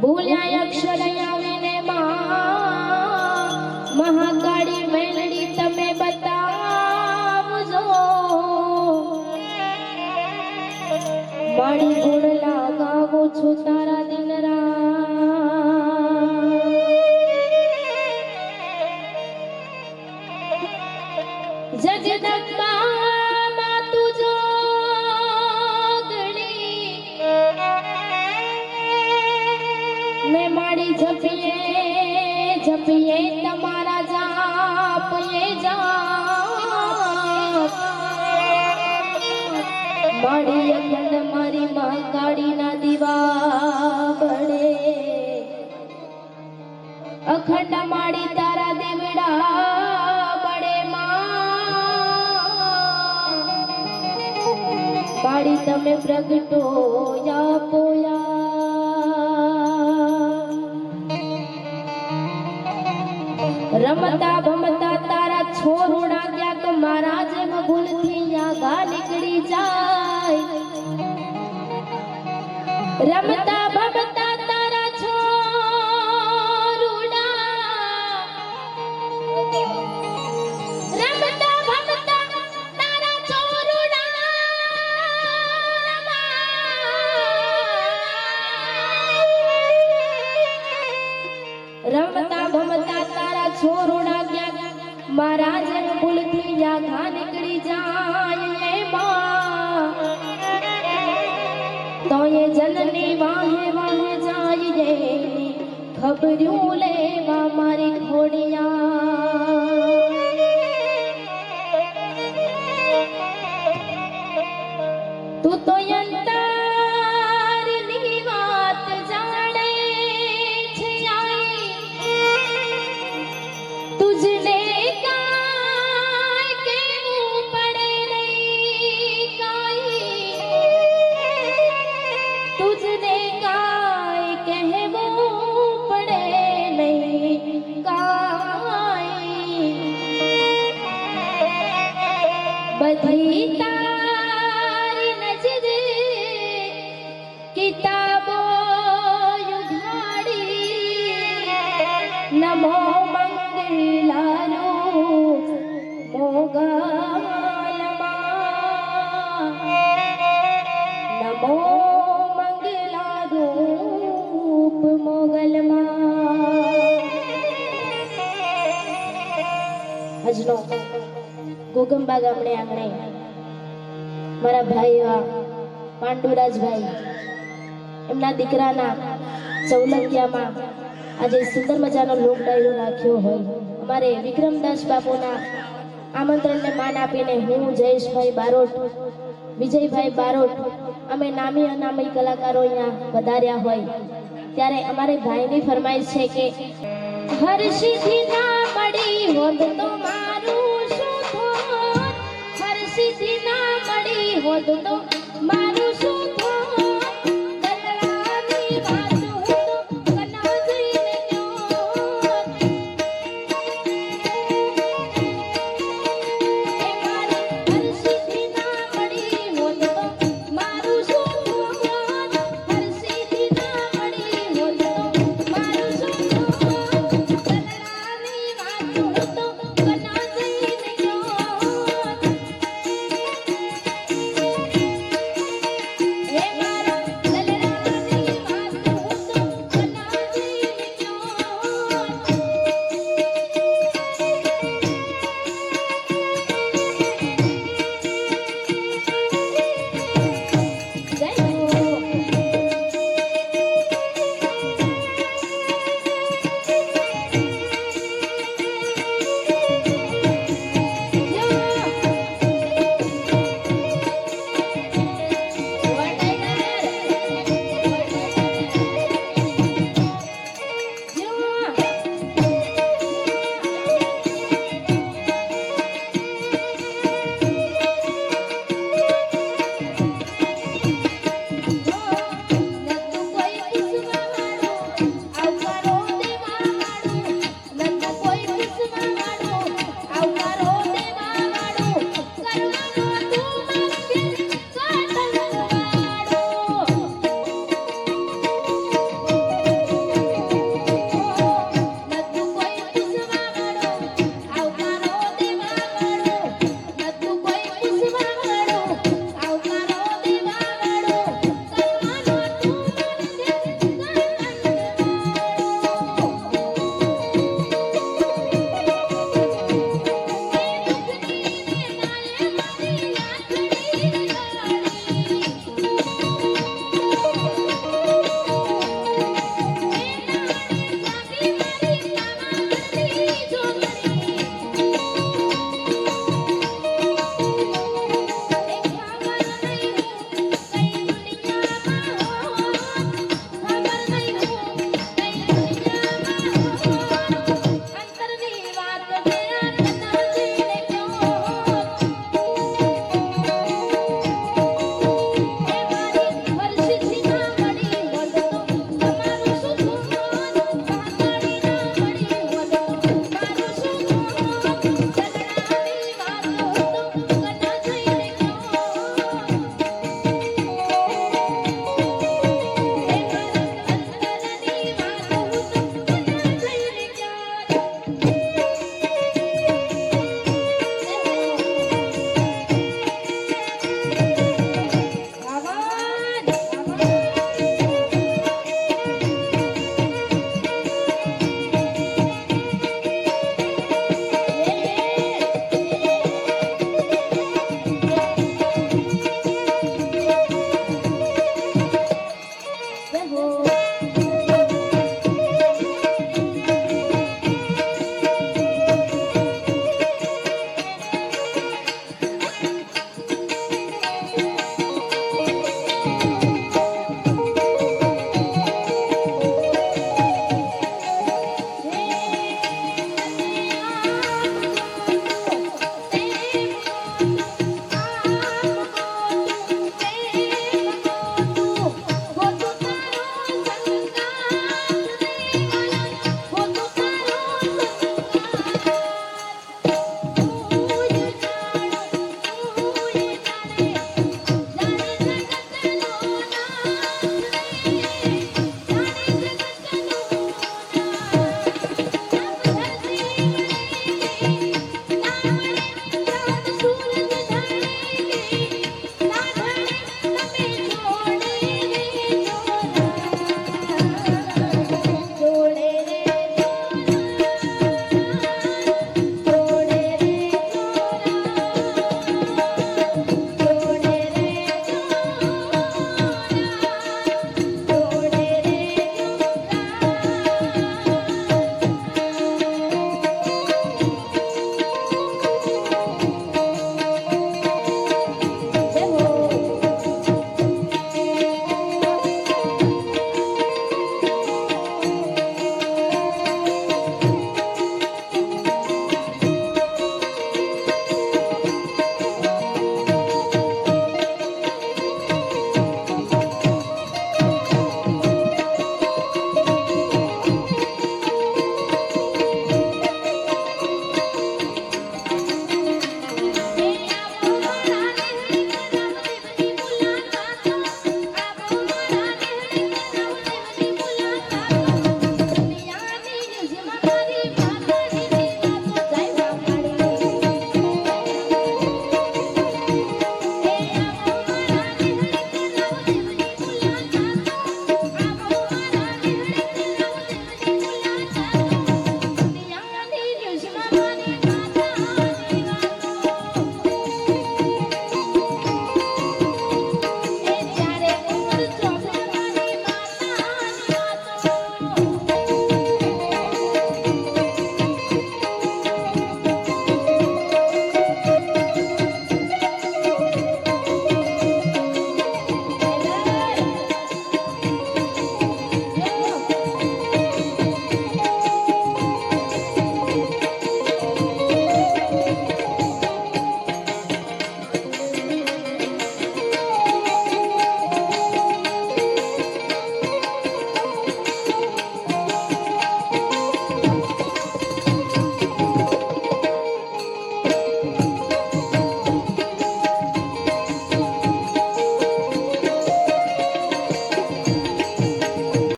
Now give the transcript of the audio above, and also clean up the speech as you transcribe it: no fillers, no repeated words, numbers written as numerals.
ભૂલ્યા અક્ષર આવીને મહાકાળી મેલડી તમે બતાવજો મારી ગુણ લાગાવું છું તારા દિન રાત જગદંબા તુજો मैं माड़ी झपिए झपिए तमारा जापिए जाप माड़ी अखंड मारी मां काड़ी ना दीवा बड़े अखंड माड़ी तारा देवड़ा बड़े माड़ी तमे प्रगटो या पोया रमता भमता तारा छोरोड़ा क्या तो महाराज भूल थी यागा निकली जाए रमता भमता तारा छोरोड़ा रमता भमता तारा छोरोड़ा रमता भमता तारा छोरोड़ा गया महाराज भूल थी या घा निकली जाए मां तो ये जननी वाहे वाहे जाए खबरूं लेवा मारी खोड़िया तू तो यंतर नी बात जाने छे आई तुझने काय केवू पड़े नहीं काई तुझने काय कहवू पड़े नहीं काई बधी तारी नजर किताबो युघाड़ी नमो मंगलारो मोगलमा नमो मंगलारो मोगलमा આજનો ગોગંબા ગામડે આંગણે મારા ભાઈ પાંડુરાજભાઈ એમના દીકરાના ચૌલંકિયામાં આજે સુંદર મજાનો લોક ડાયરો રાખ્યો હોય અમારે વિક્રમદાસ બાપુના આમંત્રણને માન આપીને હું જયેશભાઈ બારોટ વિજયભાઈ બારોટ અમે નામી અનામી કલાકારો અહીંયા વધાર્યા હોય ત્યારે અમારે ભાઈની ફરમાઈશ છે કે હર્ષિથી ના મળી હોત તો મારું શું થોત હર્ષિથી ના મળી હોત તો